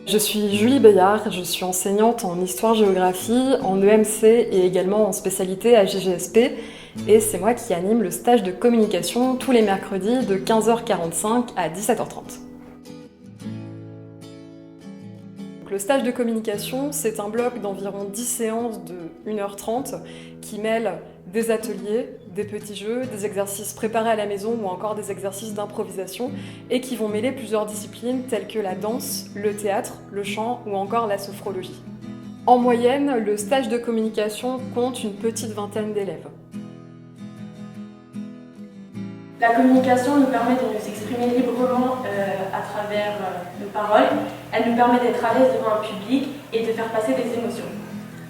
Je suis Julie Bayard, je suis enseignante en histoire-géographie, en EMC et également en spécialité à GGSP. Et c'est moi qui anime le stage de communication tous les mercredis de 15h45 à 17h30. Le stage de communication, c'est un bloc d'environ 10 séances de 1h30 qui mêle des ateliers, des petits jeux, des exercices préparés à la maison ou encore des exercices d'improvisation et qui vont mêler plusieurs disciplines telles que la danse, le théâtre, le chant ou encore la sophrologie. En moyenne, le stage de communication compte une petite vingtaine d'élèves. La communication nous permet de nous exprimer librement à travers nos paroles. Elle nous permet d'être à l'aise devant un public et de faire passer des émotions.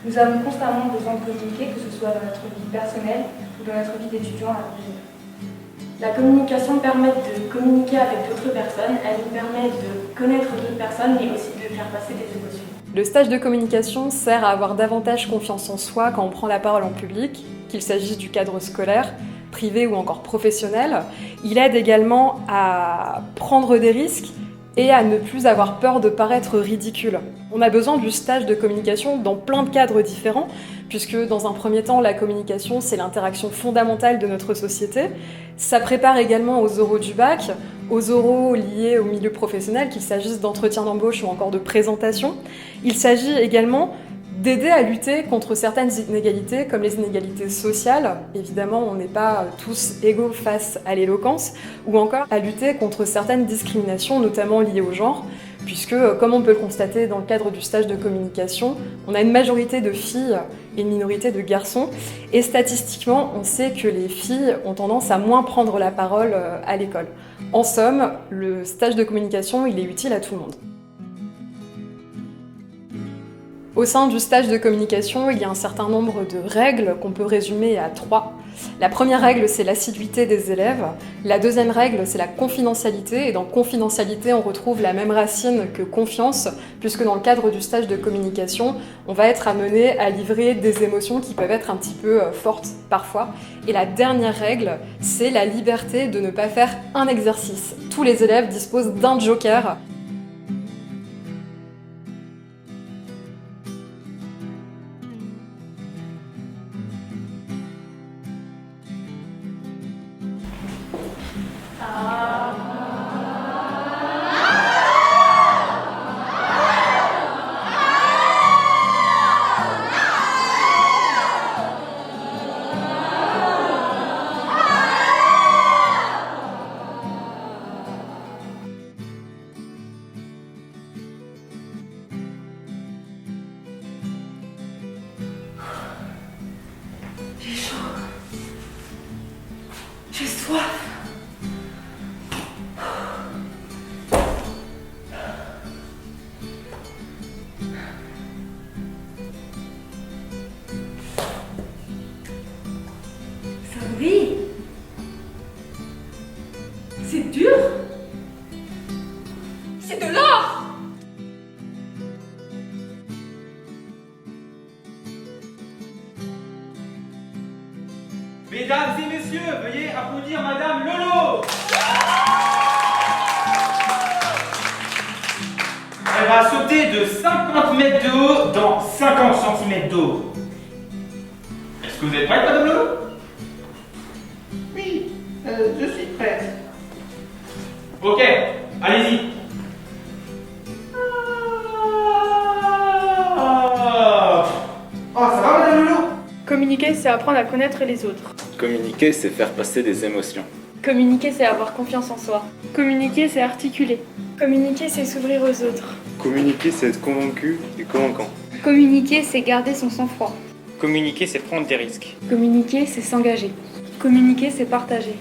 Nous avons constamment besoin de communiquer, que ce soit dans notre vie personnelle ou dans notre vie d'étudiant à l'avenir. La communication permet de communiquer avec d'autres personnes. Elle nous permet de connaître d'autres personnes, mais aussi de faire passer des émotions. Le stage de communication sert à avoir davantage confiance en soi quand on prend la parole en public, qu'il s'agisse du cadre scolaire, privé ou encore professionnel. Il aide également à prendre des risques et à ne plus avoir peur de paraître ridicule. On a besoin du stage de communication dans plein de cadres différents, puisque dans un premier temps, la communication, c'est l'interaction fondamentale de notre société. Ça prépare également aux oraux du bac, aux oraux liés au milieu professionnel, qu'il s'agisse d'entretien d'embauche ou encore de présentation. Il s'agit également d'aider à lutter contre certaines inégalités, comme les inégalités sociales. Évidemment, on n'est pas tous égaux face à l'éloquence, ou encore à lutter contre certaines discriminations, notamment liées au genre, puisque, comme on peut le constater dans le cadre du stage de communication, on a une majorité de filles et une minorité de garçons, et statistiquement, on sait que les filles ont tendance à moins prendre la parole à l'école. En somme, le stage de communication, il est utile à tout le monde. Au sein du stage de communication, il y a un certain nombre de règles qu'on peut résumer à 3. La première règle, c'est l'assiduité des élèves. La deuxième règle, c'est la confidentialité. Et dans confidentialité, on retrouve la même racine que confiance, puisque dans le cadre du stage de communication, on va être amené à livrer des émotions qui peuvent être un petit peu fortes parfois. Et la dernière règle, c'est la liberté de ne pas faire un exercice. Tous les élèves disposent d'un joker. J'ai chaud. J'ai soif. Ça brille. C'est dur. C'est de l'or. Mesdames et messieurs, veuillez applaudir Madame Lolo. Elle va sauter de 50 mètres de haut dans 50 cm d'eau. Est-ce que vous êtes prête, Madame Lolo? Oui, je suis prête. Ok, allez-y. Oh, ça va, Madame Lolo? Communiquer, c'est apprendre à connaître les autres. Communiquer, c'est faire passer des émotions. Communiquer, c'est avoir confiance en soi. Communiquer, c'est articuler. Communiquer, c'est s'ouvrir aux autres. Communiquer, c'est être convaincu et convaincant. Communiquer, c'est garder son sang-froid. Communiquer, c'est prendre des risques. Communiquer, c'est s'engager. Communiquer, c'est partager.